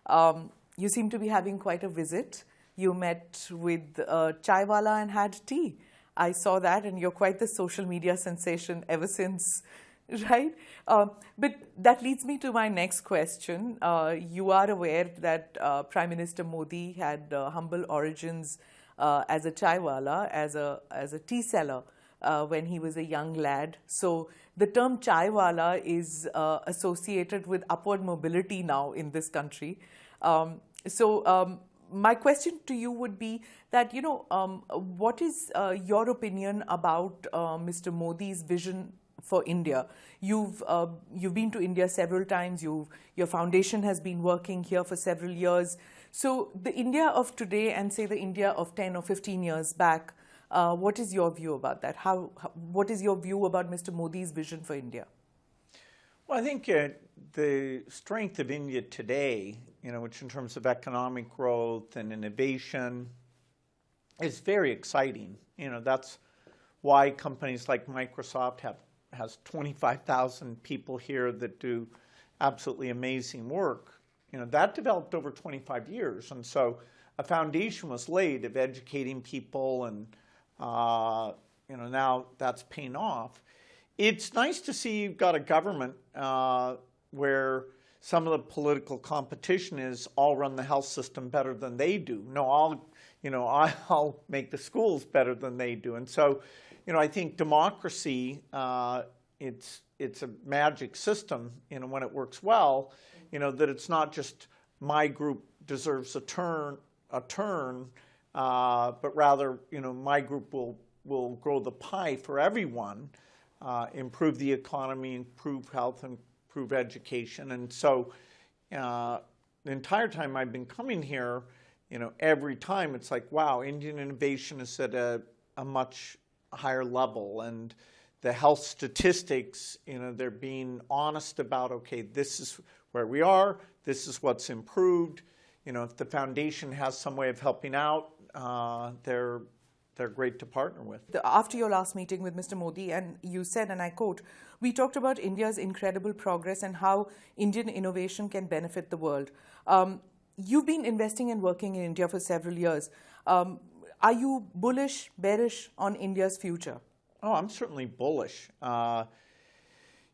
You seem to be having quite a visit. You met with Chaiwala and had tea. I saw that, and you're quite the social media sensation ever since, right? But that leads me to my next question. You are aware that Prime Minister Modi had humble origins as a chaiwala, as a tea seller when he was a young lad. So the term chaiwala is associated with upward mobility now in this country. My question to you would be that, what is your opinion about Mr. Modi's vision for India? You've been to India several times. Your foundation has been working here for several years. So the India of today and say the India of 10 or 15 years back, what is your view about that? What is your view about Mr. Modi's vision for India? Well, I think the strength of India today, which in terms of economic growth and innovation, is very exciting. That's why companies like Microsoft has 25,000 people here that do absolutely amazing work. That developed over 25 years, and so a foundation was laid of educating people, and now that's paying off. It's nice to see you've got a government where some of the political competition is I'll run the health system better than they do. No, I'll make the schools better than they do. And so, I think democracy, it's a magic system, when it works well, that it's not just my group deserves a turn, but rather, my group will grow the pie for everyone, improve the economy, improve health, improve education. And so the entire time I've been coming here, every time it's like, wow, Indian innovation is at a much higher level. And the health statistics, they're being honest about, okay, this is where we are, this is what's improved. If the foundation has some way of helping out, they're great to partner with. After your last meeting with Mr. Modi, and you said, and I quote, "We talked about India's incredible progress and how Indian innovation can benefit the world." You've been investing and working in India for several years. Are you bullish, bearish on India's future? Oh, I'm certainly bullish. The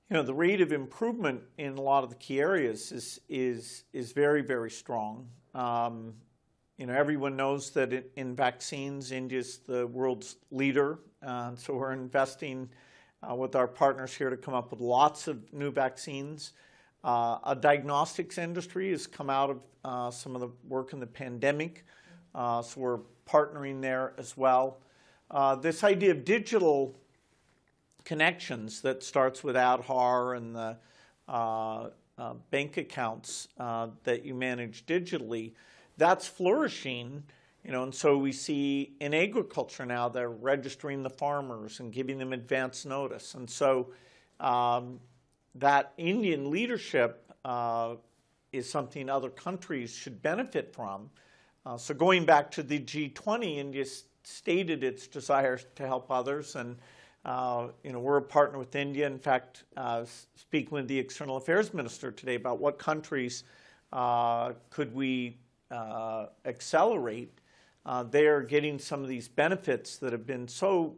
rate of improvement in a lot of the key areas is very, very strong. Everyone knows that in vaccines, India's the world's leader. So we're investing with our partners here to come up with lots of new vaccines. A diagnostics industry has come out of some of the work in the pandemic. So we're partnering there as well. This idea of digital connections that starts with Aadhaar and the bank accounts that you manage digitally, that's flourishing, and so we see in agriculture now they're registering the farmers and giving them advance notice. And so that Indian leadership is something other countries should benefit from. So going back to the G20, India stated its desire to help others, and we're a partner with India. In fact, speaking with the External Affairs Minister today about what countries could we accelerate. They are getting some of these benefits that have been so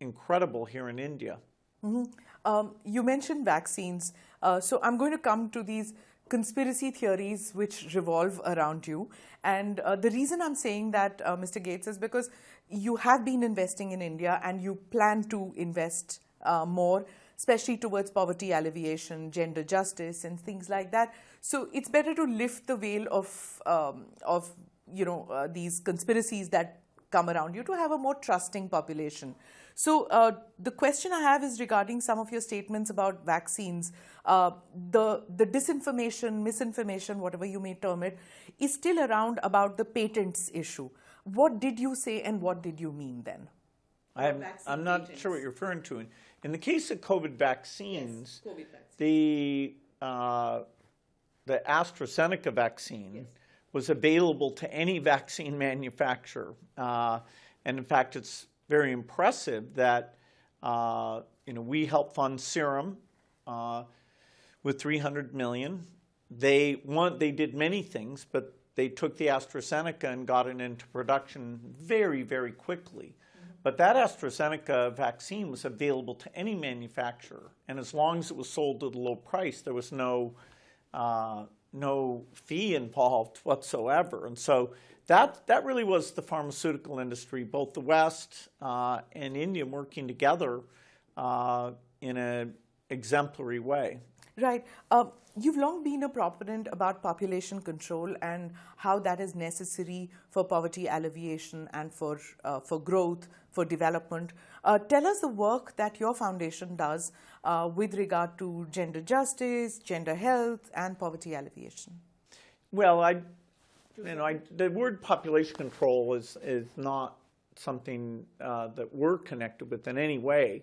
incredible here in India. Mm-hmm. You mentioned vaccines. So I'm going to come to these conspiracy theories which revolve around you. And the reason I'm saying that, Mr. Gates, is because you have been investing in India and you plan to invest more, especially towards poverty alleviation, gender justice, and things like that. So it's better to lift the veil of these conspiracies that come around you to have a more trusting population. So the question I have is regarding some of your statements about vaccines. The disinformation, misinformation, whatever you may term it, is still around about the patents issue. What did you say and what did you mean then? I'm not sure what you're referring to. In the case of COVID vaccines, yes, the AstraZeneca vaccine, yes, was available to any vaccine manufacturer. And in fact, it's very impressive that we help fund Serum with $300 million. they did many things, but they took the AstraZeneca and got it into production very, very quickly. But that AstraZeneca vaccine was available to any manufacturer, and as long as it was sold at a low price, there was no fee involved whatsoever. And so that really was the pharmaceutical industry, both the West and India working together in an exemplary way. Right. You've long been a proponent about population control and how that is necessary for poverty alleviation and for growth, for development. Tell us the work that your foundation does with regard to gender justice, gender health, and poverty alleviation. Well, the word population control is not something that we're connected with in any way.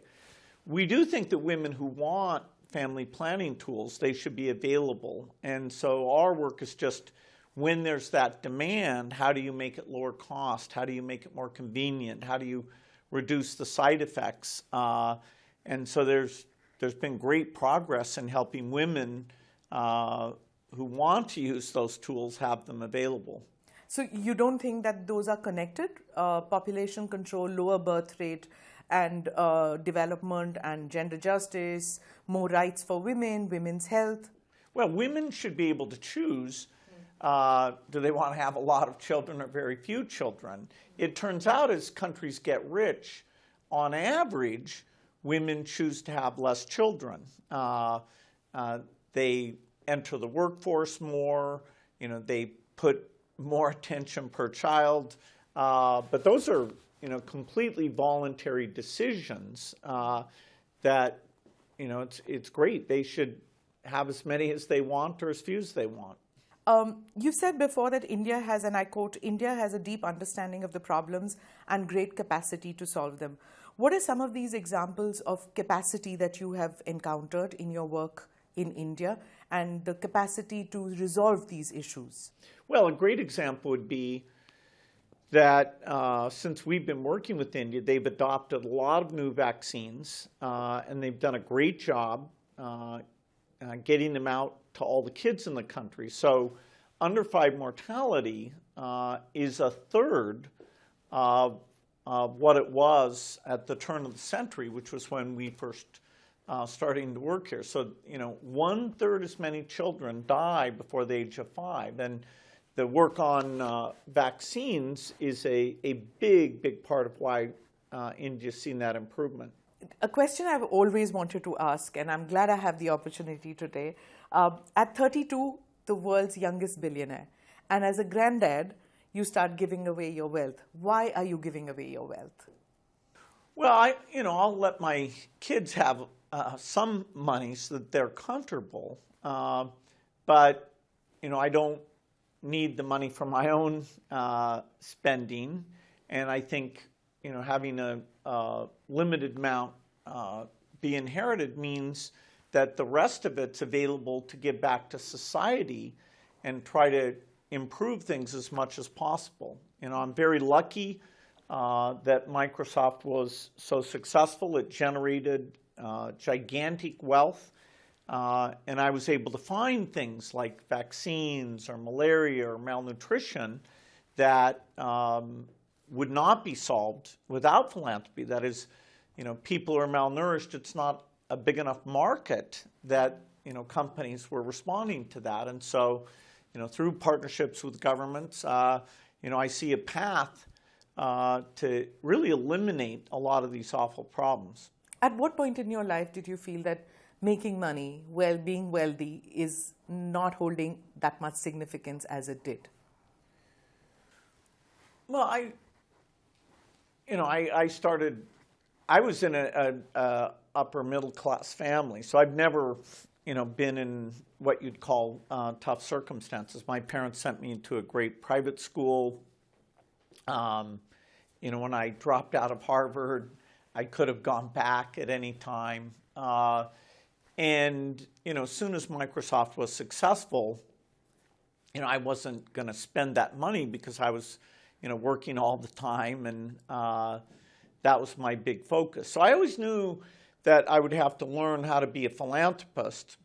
We do think that women who want family planning tools, they should be available. And so our work is just, when there's that demand, how do you make it lower cost? How do you make it more convenient? How do you reduce the side effects? And so there's been great progress in helping women who want to use those tools have them available. So you don't think that those are connected? Population control, lower birth rate, and development and gender justice, more rights for women, women's health? Well, women should be able to choose, do they want to have a lot of children or very few children? It turns out as countries get rich, on average, women choose to have less children. They enter the workforce more, they put more attention per child, but those are completely voluntary decisions that, it's great. They should have as many as they want or as few as they want. You said before that India has, and I quote, India has a deep understanding of the problems and great capacity to solve them. What are some of these examples of capacity that you have encountered in your work in India and the capacity to resolve these issues? Well, a great example would be that since we've been working with India, they've adopted a lot of new vaccines, and they've done a great job getting them out to all the kids in the country. So under 5 mortality is a third of what it was at the turn of the century, which was when we first starting to work here. So, 1/3 as many children die before the age of 5. And the work on vaccines is a big, big part of why India's seen that improvement. A question I've always wanted to ask, and I'm glad I have the opportunity today. At 32, the world's youngest billionaire, and as a granddad, you start giving away your wealth. Why are you giving away your wealth? Well, I'll let my kids have some money so that they're comfortable, but I don't need the money for my own spending, and I think having a limited amount be inherited means that the rest of it's available to give back to society and try to improve things as much as possible. I'm very lucky that Microsoft was so successful. It generated gigantic wealth, and I was able to find things like vaccines or malaria or malnutrition that would not be solved without philanthropy. That is, people are malnourished. It's not a big enough market that companies were responding to that, and so through partnerships with governments, I see a path to really eliminate a lot of these awful problems. At what point in your life did you feel that making money, being wealthy, is not holding that much significance as it did? Well, I was in a upper middle class family, so I've never, been in what you'd call tough circumstances. My parents sent me to a great private school. When I dropped out of Harvard, I could have gone back at any time. And as soon as Microsoft was successful, I wasn't going to spend that money because I was, working all the time, and that was my big focus. So I always knew that I would have to learn how to be a philanthropist.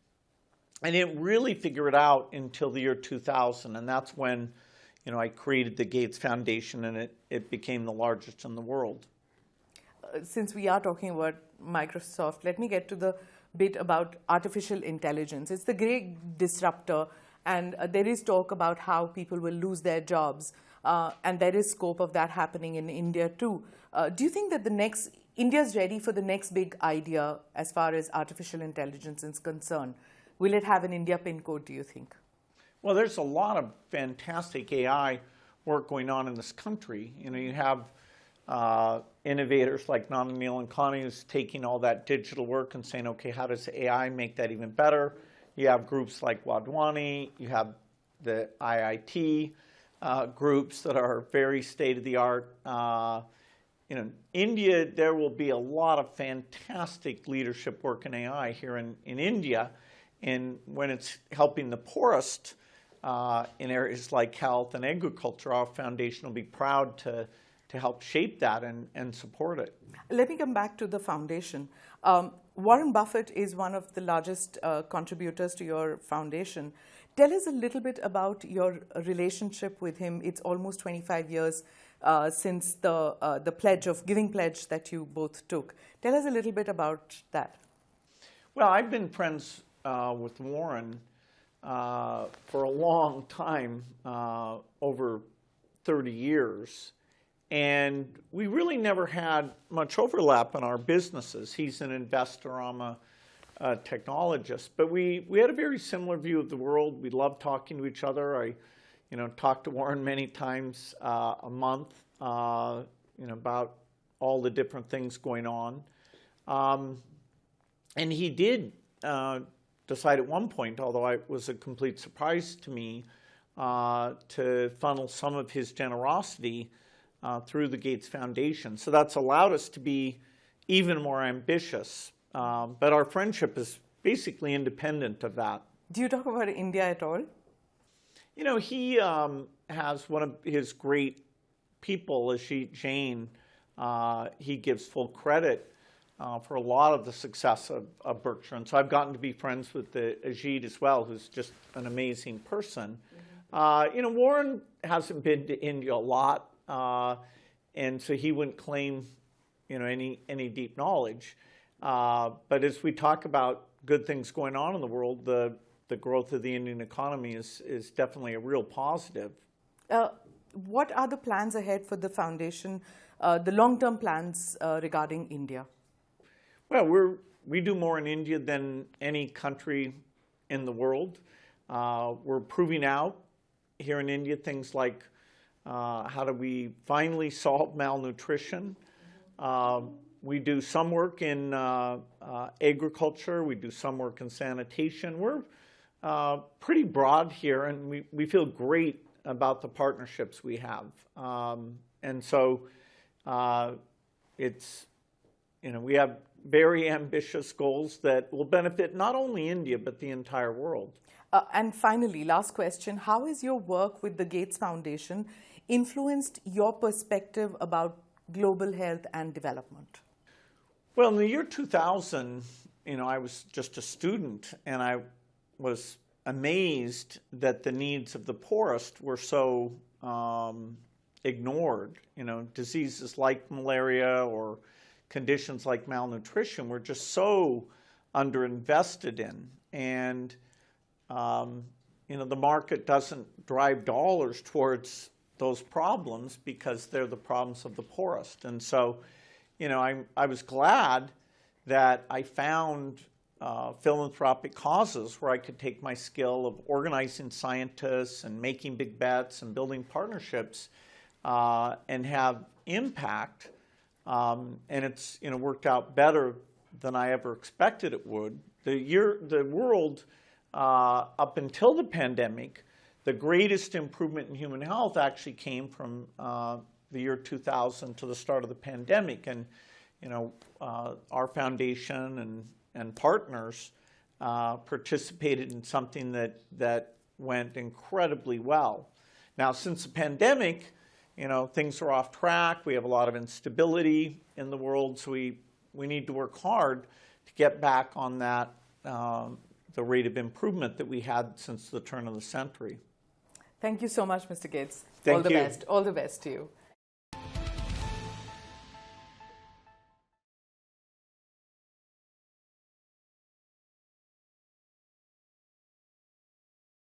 I didn't really figure it out until the year 2000, and that's when, I created the Gates Foundation, and it became the largest in the world. Since we are talking about Microsoft, let me get to the bit about artificial intelligence. It's the great disruptor, and there is talk about how people will lose their jobs, and there is scope of that happening in India too. Do you think that India's ready for the next big idea as far as artificial intelligence is concerned? Will it have an India pin code, do you think? Well, there's a lot of fantastic AI work going on in this country. You have innovators like Nana Neelankani who's taking all that digital work and saying, okay, how does AI make that even better? You have groups like Wadhwani, you have the IIT groups that are very state-of-the-art. India, there will be a lot of fantastic leadership work in AI here in India. And when it's helping the poorest in areas like health and agriculture, our foundation will be proud to help shape that and support it. Let me come back to the foundation. Warren Buffett is one of the largest contributors to your foundation. Tell us a little bit about your relationship with him. It's almost 25 years since the giving pledge that you both took. Tell us a little bit about that. Well, I've been friends with Warren for a long time, over 30 years. And we really never had much overlap in our businesses. He's an investor, I'm a technologist. But we had a very similar view of the world. We loved talking to each other. I talked to Warren many times a month, about all the different things going on. And he did decide at one point, although it was a complete surprise to me, to funnel some of his generosity through the Gates Foundation. So that's allowed us to be even more ambitious. But our friendship is basically independent of that. Do you talk about India at all? He has one of his great people, Ajit Jain. He gives full credit for a lot of the success of Berkshire. And so I've gotten to be friends with Ajit as well, who's just an amazing person. Mm-hmm. Warren hasn't been to India a lot, and so he wouldn't claim, any deep knowledge. But as we talk about good things going on in the world, the growth of the Indian economy is definitely a real positive. What are the plans ahead for the foundation, the long-term plans regarding India? Well, we do more in India than any country in the world. We're proving out here in India things like how do we finally solve malnutrition. We do some work in agriculture. We do some work in sanitation. We're pretty broad here, and we feel great about the partnerships we have. And so it's, we have very ambitious goals that will benefit not only India, but the entire world. And finally, last question, how has your work with the Gates Foundation influenced your perspective about global health and development? Well, in the year 2000, I was just a student, and I was amazed that the needs of the poorest were so ignored. Diseases like malaria or conditions like malnutrition were just so underinvested in. And, the market doesn't drive dollars towards those problems because they're the problems of the poorest. And so, I was glad that I found philanthropic causes where I could take my skill of organizing scientists and making big bets and building partnerships and have impact. And it's worked out better than I ever expected it would. The world, up until the pandemic, the greatest improvement in human health actually came from the year 2000 to the start of the pandemic. And our foundation and partners participated in something that went incredibly well. Now, since the pandemic, things are off track. We have a lot of instability in the world, so we need to work hard to get back on that the rate of improvement that we had since the turn of the century. Thank you so much, Mr. Gates. Thank All the you. best. All the best to you.